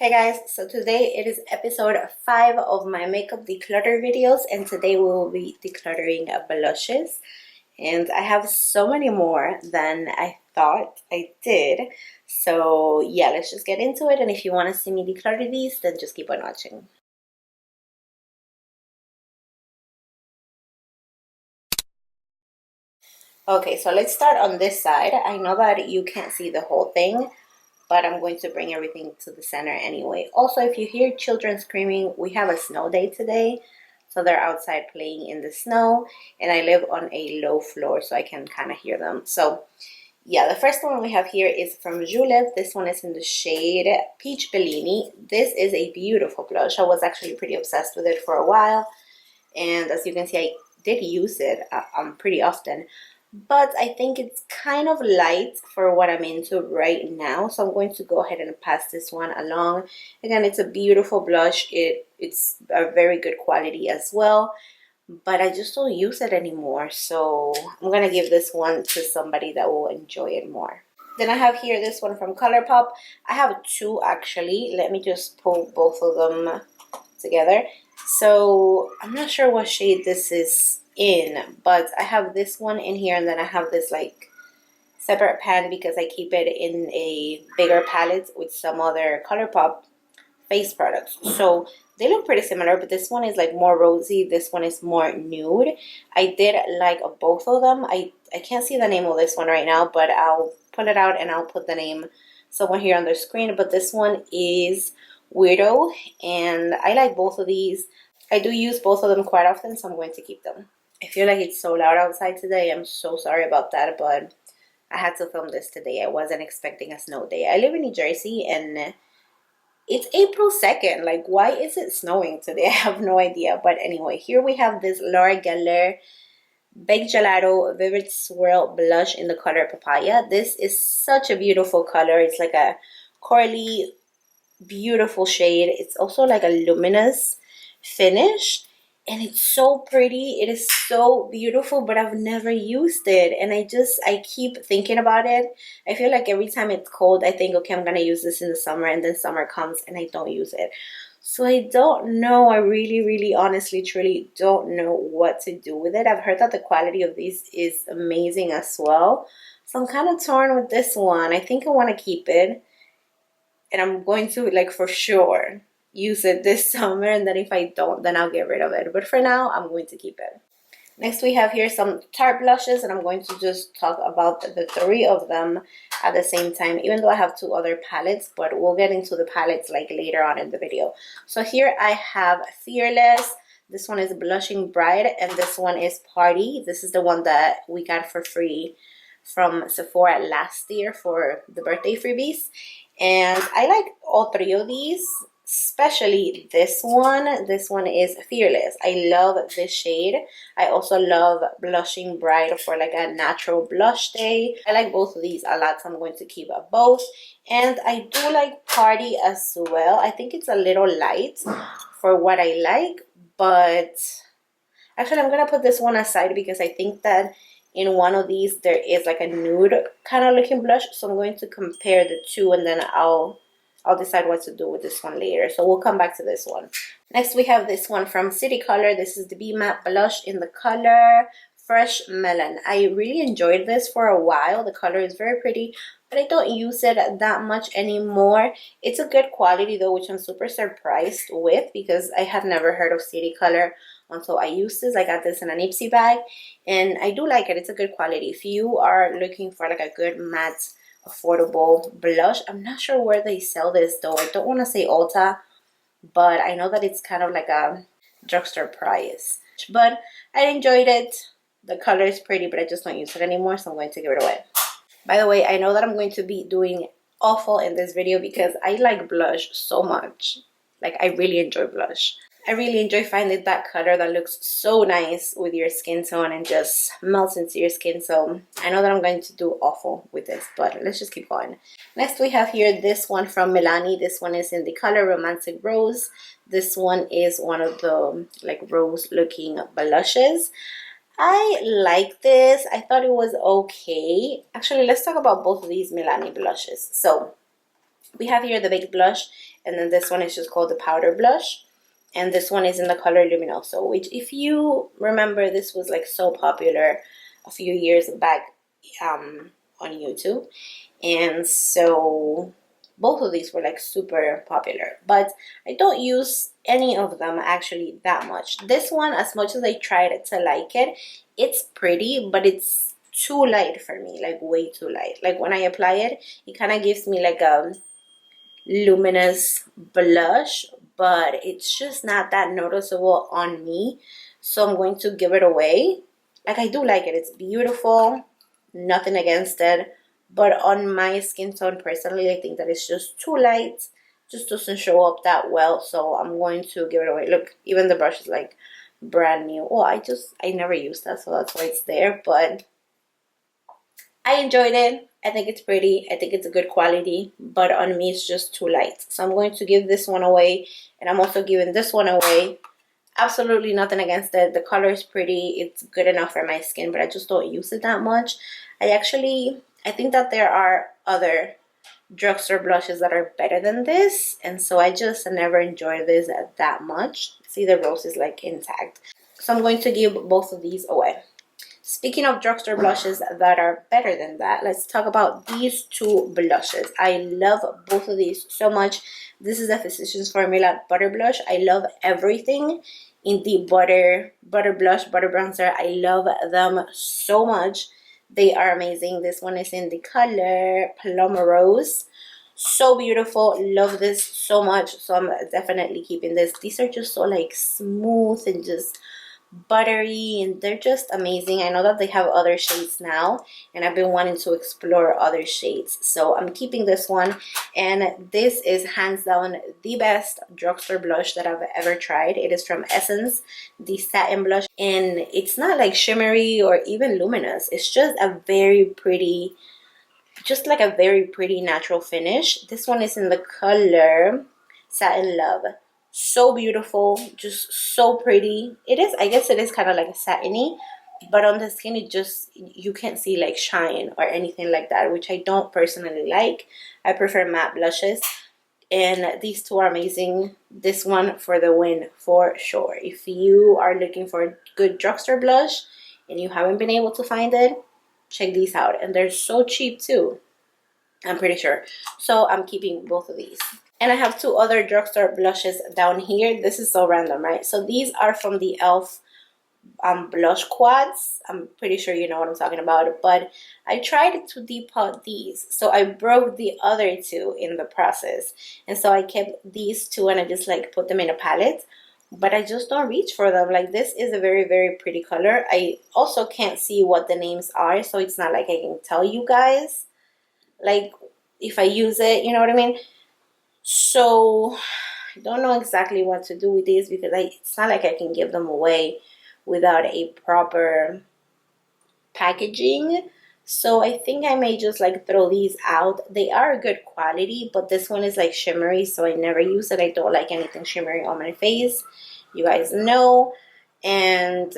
Hey guys, so today it is episode 5 of my makeup declutter videos, and today we will be decluttering blushes, and I have so many more than I thought I did. So yeah, let's just get into it, and if you want to see me declutter these, then just keep on watching. Okay, so let's start on this side. I know that you can't see the whole thing, but I'm going to bring everything to the center anyway. Also, if you hear children screaming, we have a snow day today, so they're outside playing in the snow, and I live on a low floor, so I can kind of hear them. So yeah, the first one we have here is from Julep. This one is in the shade Peach Bellini. This is a beautiful blush. I was actually pretty obsessed with it for a while, and as you can see, I did use it pretty often. But I think it's kind of light for what I'm into right now, so I'm going to go ahead and pass this one along. Again, it's a beautiful blush. It's a very good quality as well, but I just don't use it anymore, so I'm gonna give this one to somebody that will enjoy it more. Then I have here this one from ColourPop. I have two actually. Let me just pull both of them together. So I'm not sure what shade this is in, but I have this one in here, and then I have this like separate pan because I keep it in a bigger palette with some other ColourPop face products. So they look pretty similar, but this one is like more rosy, this one is more nude. I did like both of them. I can't see the name of this one right now, but I'll pull it out and I'll put the name somewhere here on the screen. But this one is Weirdo, and I like both of these. I do use both of them quite often, so I'm going to keep them. I feel like it's so loud outside today. I'm so sorry about that, but I had to film this today. I wasn't expecting a snow day. I live in New Jersey, and it's April 2nd. Like, why is it snowing today? I have no idea. But anyway, here we have this Laura Geller Baked Gelato Vivid Swirl Blush in the color Papaya. This is such a beautiful color. It's like a corally, beautiful shade. It's also like a luminous finish, and it's so pretty. It is so beautiful, but I've never used it, and I keep thinking about it. I feel like every time it's cold, I think, okay, I'm gonna use this in the summer, and then summer comes and I don't use it. So I don't know. I really honestly truly don't know what to do with it. I've heard that the quality of these is amazing as well, so I'm kind of torn with this one. I think I want to keep it, and I'm going to, like, for sure use it this summer, and then if I don't, then I'll get rid of it. But for now, I'm going to keep it. Next, we have here some Tarte blushes, and I'm going to just talk about the three of them at the same time, even though I have two other palettes, but we'll get into the palettes like later on in the video. So here I have Fearless. This one is Blushing Bride, and this one is Party. This is the one that we got for free from Sephora last year for the birthday freebies. And I like all three of these, especially this one. This one is Fearless. I love this shade. I also love Blushing Bride for like a natural blush day. I like both of these a lot, so I'm going to keep both. And I do like Party as well. I think it's a little light for what I like, but actually I'm gonna put this one aside because I think that in one of these there is like a nude kind of looking blush, so I'm going to compare the two, and then I'll decide what to do with this one later. So we'll come back to this one. Next, we have this one from City Color. This is the Be Matte blush in the color Fresh Melon. I really enjoyed this for a while. The color is very pretty, but I don't use it that much anymore. It's a good quality though, which I'm super surprised with because I had never heard of City Color until I used this. I got this in an Ipsy bag, and I do like it. It's a good quality. If you are looking for like a good matte affordable blush, I'm not sure where they sell this though. I don't want to say Ulta, but I know that it's kind of like a drugstore price. But I enjoyed it. The color is pretty, but I just don't use it anymore, so I'm going to give it away. By the way, I know that I'm going to be doing awful in this video because I like blush so much. Like, I really enjoy blush. I really enjoy finding that color that looks so nice with your skin tone and just melts into your skin. So I know that I'm going to do awful with this, but let's just keep going. Next, we have here this one from Milani. This one is in the color Romantic Rose. This one is one of the like rose looking blushes. I like this. I thought it was okay. Actually, let's talk about both of these Milani blushes. So we have here the Baked Blush, and then this one is just called the powder blush, and this one is in the color Luminoso, which, if you remember, this was like so popular a few years back on YouTube. And so both of these were like super popular, but I don't use any of them actually that much. This one, as much as I tried to like it, it's pretty, but it's too light for me, like way too light. Like when I apply it, it kind of gives me like a luminous blush, but it's just not that noticeable on me. So I'm going to give it away. Like, I do like it, it's beautiful, nothing against it, but on my skin tone personally, I think that it's just too light, just doesn't show up that well. So I'm going to give it away. Look, even the brush is like brand new. Well, I never used that, so that's why it's there, but I enjoyed it. I think it's pretty. I think it's a good quality, but on me it's just too light. So I'm going to give this one away, and I'm also giving this one away. Absolutely nothing against it. The color is pretty. It's good enough for my skin, but I just don't use it that much. I think that there are other drugstore blushes that are better than this, and so I just never enjoyed this that much. See, the rose is like intact. So I'm going to give both of these away. Speaking of drugstore blushes that are better than that, let's talk about these two blushes. I love both of these so much. This is the Physicians Formula Butter Blush. I love everything in the butter blush, butter bronzer. I love them so much. They are amazing. This one is in the color Plum Rose. So beautiful. Love this so much. So I'm definitely keeping this. These are just so like smooth and just buttery, and they're just amazing. I know that they have other shades now, and I've been wanting to explore other shades, so I'm keeping this one. And this is hands down the best drugstore blush that I've ever tried. It is from Essence, the satin blush, and it's not like shimmery or even luminous. It's just a very pretty, just like a very pretty natural finish. This one is in the color Satin Love. So beautiful, just so pretty. It is, I guess it is kind of like a satiny, but on the skin it just, you can't see like shine or anything like that, which I don't personally like. I prefer matte blushes, and these two are amazing. This one for the win for sure. If you are looking for a good drugstore blush and you haven't been able to find it, check these out, and they're so cheap too, I'm pretty sure. So I'm keeping both of these. And I have two other drugstore blushes down here. This is so random, right? So these are from the e.l.f. Blush Quads. I'm pretty sure you know what I'm talking about. But I tried to depot these, so I broke the other two in the process. And so I kept these two, and I just like put them in a palette. But I just don't reach for them. Like, this is a very, very pretty color. I also can't see what the names are, so it's not like I can tell you guys, like, if I use it, you know what I mean? So I don't know exactly what to do with these, because it's not like I can give them away without a proper packaging. So I think I may just like throw these out. They are good quality, but this one is like shimmery, so I never use it. I don't like anything shimmery on my face, you guys know. And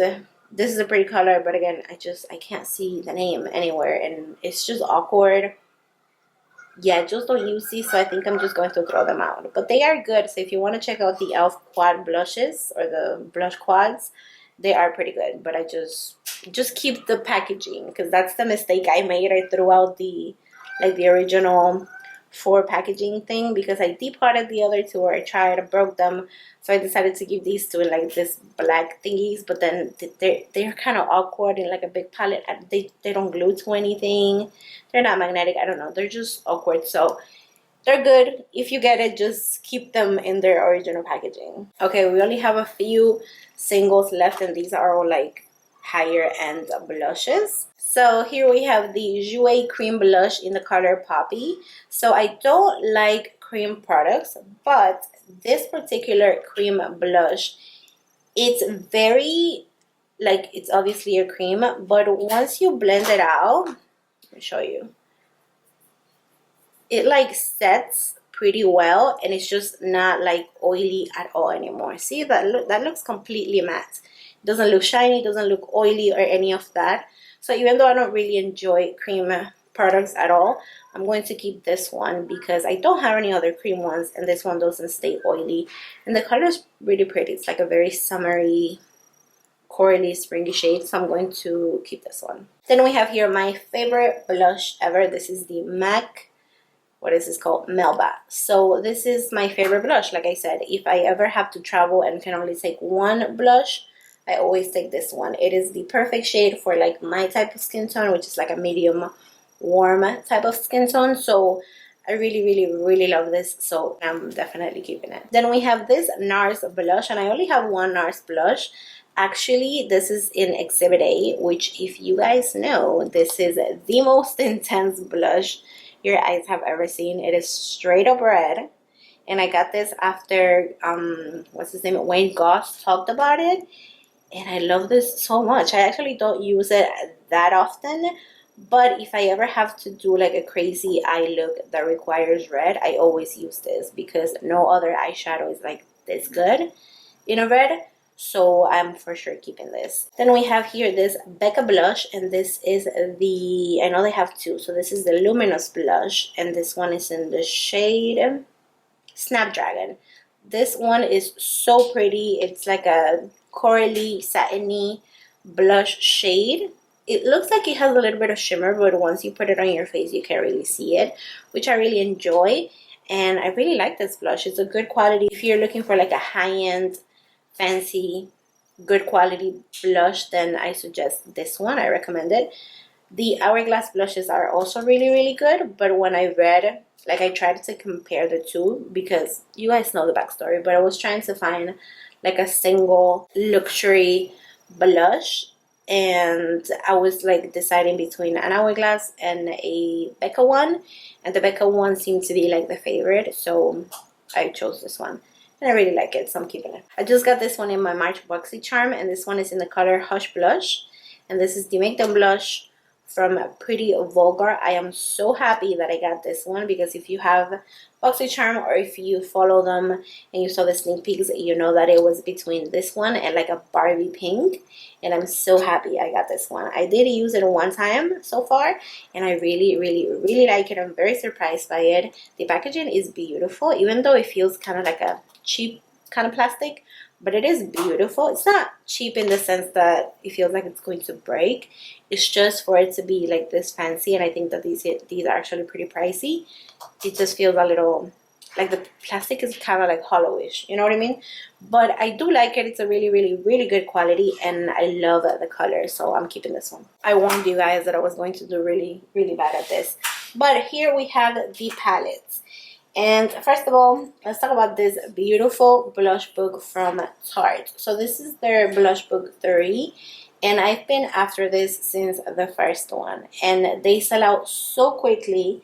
this is a pretty color, but again, I can't see the name anywhere, and it's just awkward. Yeah, just don't use these, so I think I'm just going to throw them out. But they are good, so if you want to check out the e.l.f. Quad blushes, or the blush quads, they are pretty good. But I just keep the packaging, because that's the mistake I made. I threw out the original 4 packaging thing, because I depotted the other 2, or I broke them. So I decided to give these 2 in like this black thingies, but then they're kind of awkward in like a big palette. They don't glue to anything. They're not magnetic. I don't know. They're just awkward. So they're good. If you get it, just keep them in their original packaging. Okay, we only have a few singles left, and these are all like higher end blushes. So here we have the Jouer Cream Blush in the color Poppy. So I don't like cream products, but this particular cream blush, it's very, like, it's obviously a cream, but once you blend it out, let me show you, it like sets pretty well, and it's just not like oily at all anymore. See, that looks completely matte. It doesn't look shiny, doesn't look oily or any of that. So even though I don't really enjoy cream products at all, I'm going to keep this one because I don't have any other cream ones, and this one doesn't stay oily. And the color is really pretty. It's like a very summery, corally, springy shade, so I'm going to keep this one. Then we have here my favorite blush ever. This is the MAC, what is this called? Melba. So this is my favorite blush. Like I said, if I ever have to travel and can only take one blush, I always take this one. It is the perfect shade for like my type of skin tone, which is like a medium warm type of skin tone. So I really love this, so I'm definitely keeping it. Then we have this NARS blush, and I only have one NARS blush. Actually, this is in Exhibit A, which, if you guys know, this is the most intense blush your eyes have ever seen. It is straight up red, and I got this after what's his name, Wayne Goss talked about it, and I love this so much. I actually don't use it that often, but if I ever have to do like a crazy eye look that requires red, I always use this because no other eyeshadow is like this good in a red. So I'm for sure keeping this. Then we have here this Becca blush, and this is the, I know they have two, so this is the Luminous blush, and this one is in the shade Snapdragon. This one is so pretty. It's like a corally, satiny blush shade. It looks like it has a little bit of shimmer, but once you put it on your face, you can't really see it, which I really enjoy. And I really like this blush. It's a good quality. If you're looking for like a high-end, fancy, good quality blush, then I suggest this one. I recommend it. The Hourglass blushes are also really good, but when I read, like, I tried to compare the two because you guys know the backstory, but I was trying to find like a single luxury blush, and I was like deciding between an Hourglass and a Becca one, and the Becca one seemed to be like the favorite, so I chose this one. And I really like it, so I'm keeping it. I just got this one in my March BoxyCharm, and this one is in the color Hush Blush. And this is the Make Them Blush from Pretty Vulgar. I am so happy that I got this one because if you have BoxyCharm or if you follow them and you saw the sneak peeks, you know that it was between this one and like a Barbie pink. And I'm so happy I got this one. I did use it one time so far, and I really like it. I'm very surprised by it. The packaging is beautiful, even though it feels kind of like a cheap kind of plastic, but it is beautiful. It's not cheap in the sense that it feels like it's going to break. It's just for it to be like this fancy, and I think that these are actually pretty pricey. It just feels a little like the plastic is kind of like hollowish, you know what I mean? But I do like it. It's a really good quality, and I love the color, so I'm keeping this one. I warned you guys that I was going to do really bad at this. But here we have the palettes. And first of all, let's talk about this beautiful blush book from Tarte. So this is their blush book 3, and I've been after this since the first one, and they sell out so quickly,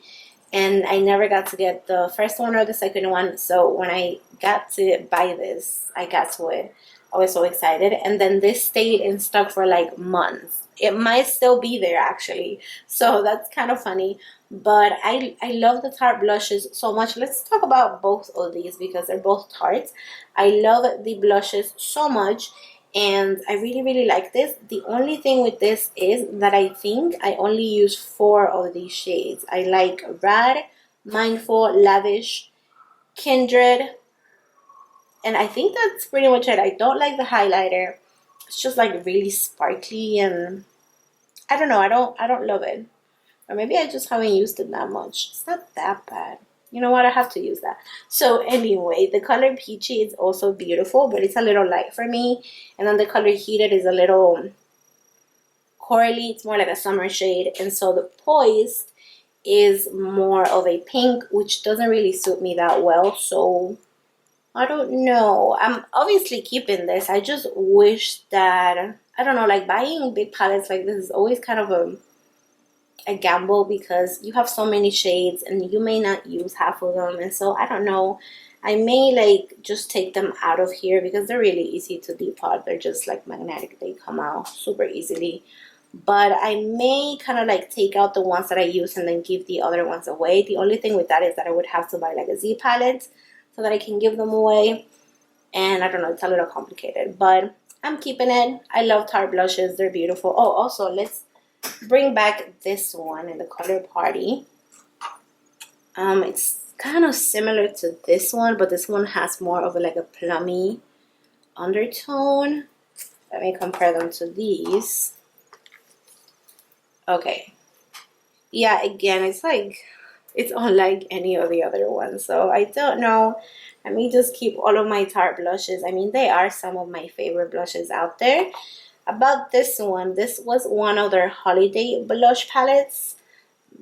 and I never got to get the first one or the second one. So when I got to buy this, I got to it. I was so excited, and then this stayed in stock for like months. It might still be there actually, so that's kind of funny. But I love the Tarte blushes so much. Let's talk about both of these because they're both Tartes. I love the blushes so much, and I really like this. The only thing with this is that I think I only use 4 of these shades. I like Rad, Mindful, Lavish, Kindred, and I think that's pretty much it. I don't like the highlighter. It's just like really sparkly, and I don't know. I don't love it. Or maybe I just haven't used it that much. It's not that bad. You know what? I have to use that. So anyway, the color Peachy is also beautiful, but it's a little light for me. And then the color Heated is a little corally. It's more like a summer shade. And so the Poised is more of a pink, which doesn't really suit me that well. So I don't know. I'm obviously keeping this. I just wish that, I don't know, like buying big palettes like this is always kind of a gamble because you have so many shades and you may not use half of them, and so I don't know, I may like just take them out of here because they're really easy to depot. They're just like magnetic, they come out super easily. But I may kind of like take out the ones that I use and then give the other ones away. The only thing with that is that I would have to buy like a Z palette so that I can give them away, and I don't know, it's a little complicated, but I'm keeping it. I love Tarte blushes, they're beautiful. Oh, also let's bring back this one in the color Party. It's kind of similar to this one, but this one has more of like a plummy undertone. Let me compare them to these. Okay. Yeah, again, it's like, it's unlike any of the other ones. So I don't know. Let me just keep all of my Tarte blushes. I mean, they are some of my favorite blushes out there. About this one, this was one of their holiday blush palettes.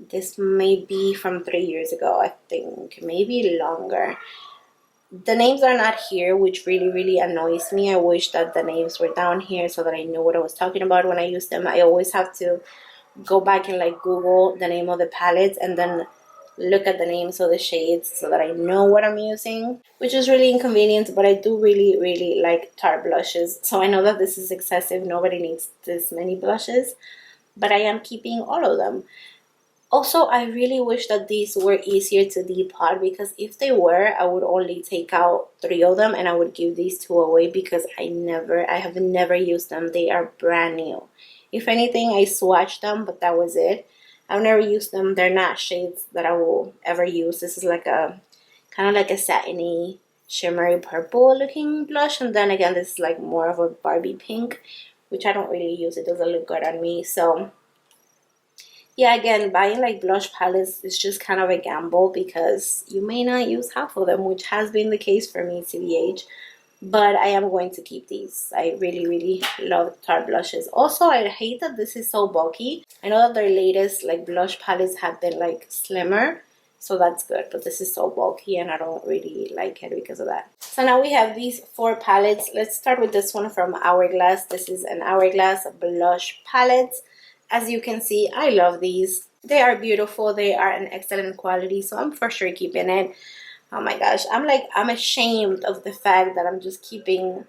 This may be from 3 years ago, I think, maybe longer. The names are not here, which really annoys me. I wish that the names were down here so that I knew what I was talking about when I use them. I always have to go back and like Google the name of the palettes and then look at the names of the shades so that I know what I'm using, which is really inconvenient, but I do really like Tarte blushes. So I know that this is excessive. Nobody needs this many blushes, but I am keeping all of them. Also, I really wish that these were easier to depot, because if they were, I would only take out 3 of them and I would give these 2 away because I have never used them. They are brand new. If anything, I swatched them, but that was it. I've never used them. They're not shades that I will ever use. This is like a kind of like a satiny, shimmery purple looking blush, and then again, this is like more of a Barbie pink, which I don't really use. It doesn't look good on me. So yeah, again, buying like blush palettes is just kind of a gamble because you may not use half of them, which has been the case for me, TBH. But I am going to keep these. I really love Tarte blushes. Also, I hate that this is so bulky. I know that their latest like blush palettes have been like slimmer, so that's good. But this is so bulky and I don't really like it because of that. So now we have these 4 palettes. Let's start with this one from Hourglass. This is an Hourglass blush palette. As you can see, I love these. They are beautiful. They are an excellent quality, so I'm for sure keeping it. Oh my gosh, I'm ashamed of the fact that I'm just keeping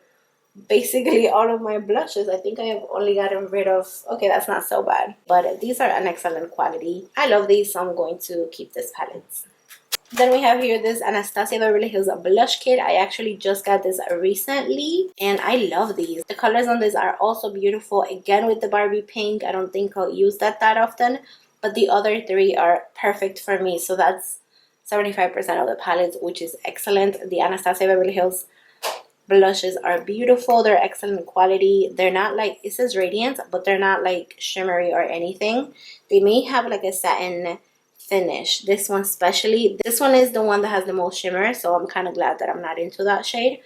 basically all of my blushes. I think I have only gotten rid of, okay, that's not so bad, but these are an excellent quality. I love these, so I'm going to keep this palette. Then we have here this Anastasia Beverly Hills blush kit. I actually just got this recently and I love these. The colors on this are also beautiful. Again, with the Barbie pink, I don't think I'll use that often, but the other 3 are perfect for me. So that's 75% of the palette, which is excellent. The Anastasia Beverly Hills blushes are beautiful. They're excellent quality. They're not like, it says radiant, but they're not like shimmery or anything. They may have like a satin finish. This one especially, this one is the one that has the most shimmer, so I'm kind of glad that I'm not into that shade.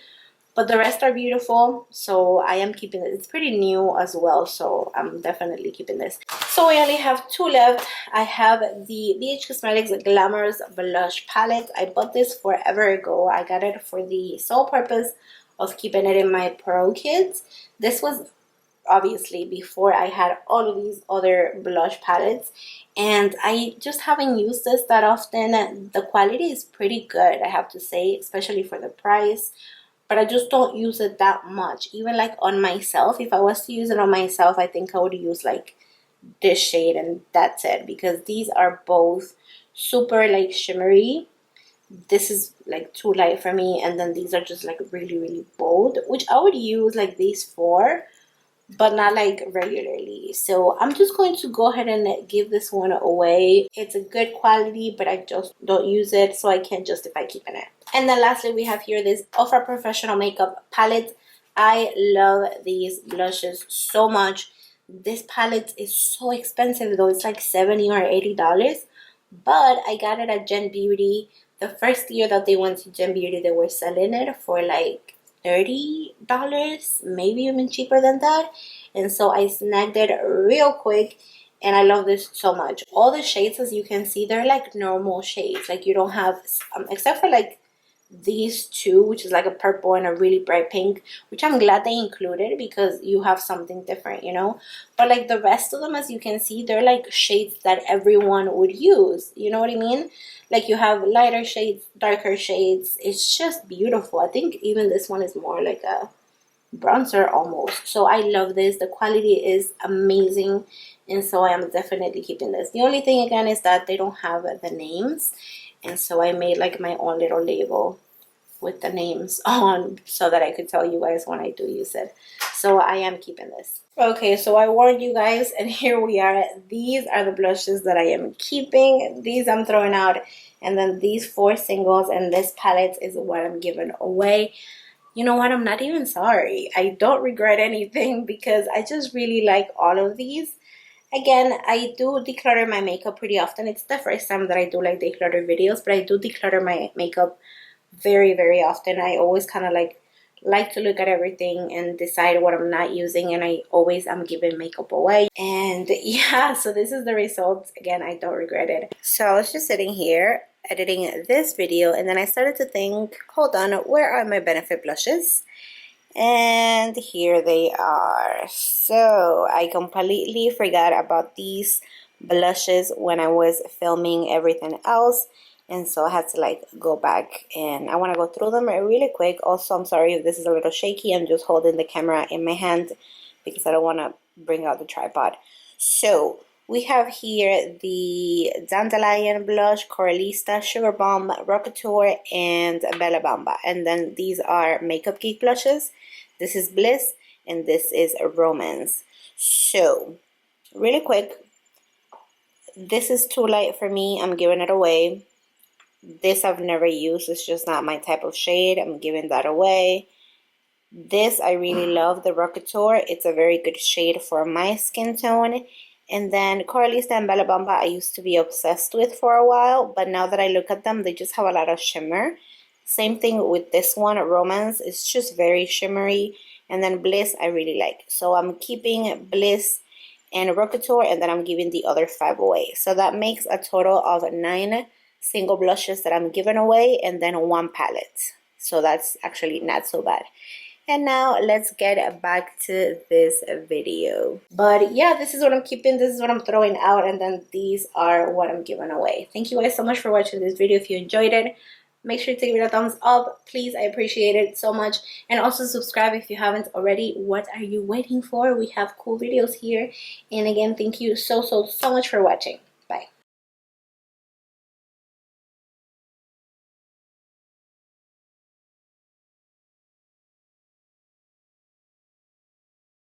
But the rest are beautiful, so I am keeping it. It's pretty new as well, so I'm definitely keeping this. So we only have 2 left. I have the BH Cosmetics Glamorous Blush Palette. I bought this forever ago. I got it for the sole purpose of keeping it in my Pro kits. This was obviously before I had all of these other blush palettes, and I just haven't used this that often. The quality is pretty good, I have to say, especially for the price, but I just don't use it that much. Even like on myself, if I was to use it on myself, I think I would use like this shade and that's it, because these are both super like shimmery. This is like too light for me, and then these are just like really bold, which I would use like these for, but not like regularly. So I'm just going to go ahead and give this one away. It's a good quality, but I just don't use it, so I can't justify keeping it. And then lastly, we have here this Ofra Professional Makeup Palette. I love these blushes so much. This palette is so expensive though. It's like $70 or $80, but I got it at Gen Beauty. The first year that they went to Gen Beauty, they were selling it for like $30, maybe even cheaper than that. And so I snagged it real quick, and I love this so much. All the shades, as you can see, they're like normal shades. Like you don't have, except for like these 2, which is like a purple and a really bright pink, which I'm glad they included because you have something different, you know. But like the rest of them, as you can see, they're like shades that everyone would use, you know what I mean? Like you have lighter shades, darker shades. It's just beautiful. I think even this one is more like a bronzer almost. So I love this. The quality is amazing, and so I am definitely keeping this. The only thing again is that they don't have the names, and so I made like my own little label with the names on so that I could tell you guys when I do use it. So I am keeping this. Okay, so I warned you guys, and here we are. These are the blushes that I am keeping. These I'm throwing out, and then these 4 singles and this palette is what I'm giving away. You know what? I'm not even sorry. I don't regret anything because I just really like all of these. Again, I do declutter my makeup pretty often. It's the first time that I do like declutter videos, but I do declutter my makeup very, very often. I always kind of like to look at everything and decide what I'm not using, and I always am giving makeup away. And yeah, so this is the result. Again, I don't regret it. So I was just sitting here editing this video, and then I started to think, hold on, where are my Benefit blushes? And here they are. So I completely forgot about these blushes when I was filming everything else, and so I had to like go back, and I want to go through them really quick. Also, I'm sorry if this is a little shaky. I'm just holding the camera in my hand because I don't want to bring out the tripod. So we have here the Dandelion Blush, Coralista, Sugar Bomb, Rockateur, and Bella Bamba. And then these are Makeup Geek blushes. This is Bliss, and this is Romance. So, really quick, this is too light for me. I'm giving it away. This I've never used. It's just not my type of shade. I'm giving that away. This I really love, the Rockateur. It's a very good shade for my skin tone. And then Coralista and Bella Bamba I used to be obsessed with for a while, but now that I look at them, they just have a lot of shimmer. Same thing with this one, Romance. It's just very shimmery. And then Bliss I really like. So I'm keeping Bliss and Rockateur, and then I'm giving the other 5 away. So that makes a total of 9 single blushes that I'm giving away, and then 1 palette. So that's actually not so bad. And now let's get back to this video. But yeah, this is what I'm keeping, this is what I'm throwing out, and then these are what I'm giving away. Thank you guys so much for watching this video. If you enjoyed it, make sure to give it a thumbs up, please. I appreciate it so much. And also subscribe if you haven't already. What are you waiting for? We have cool videos here. And again, thank you so much for watching.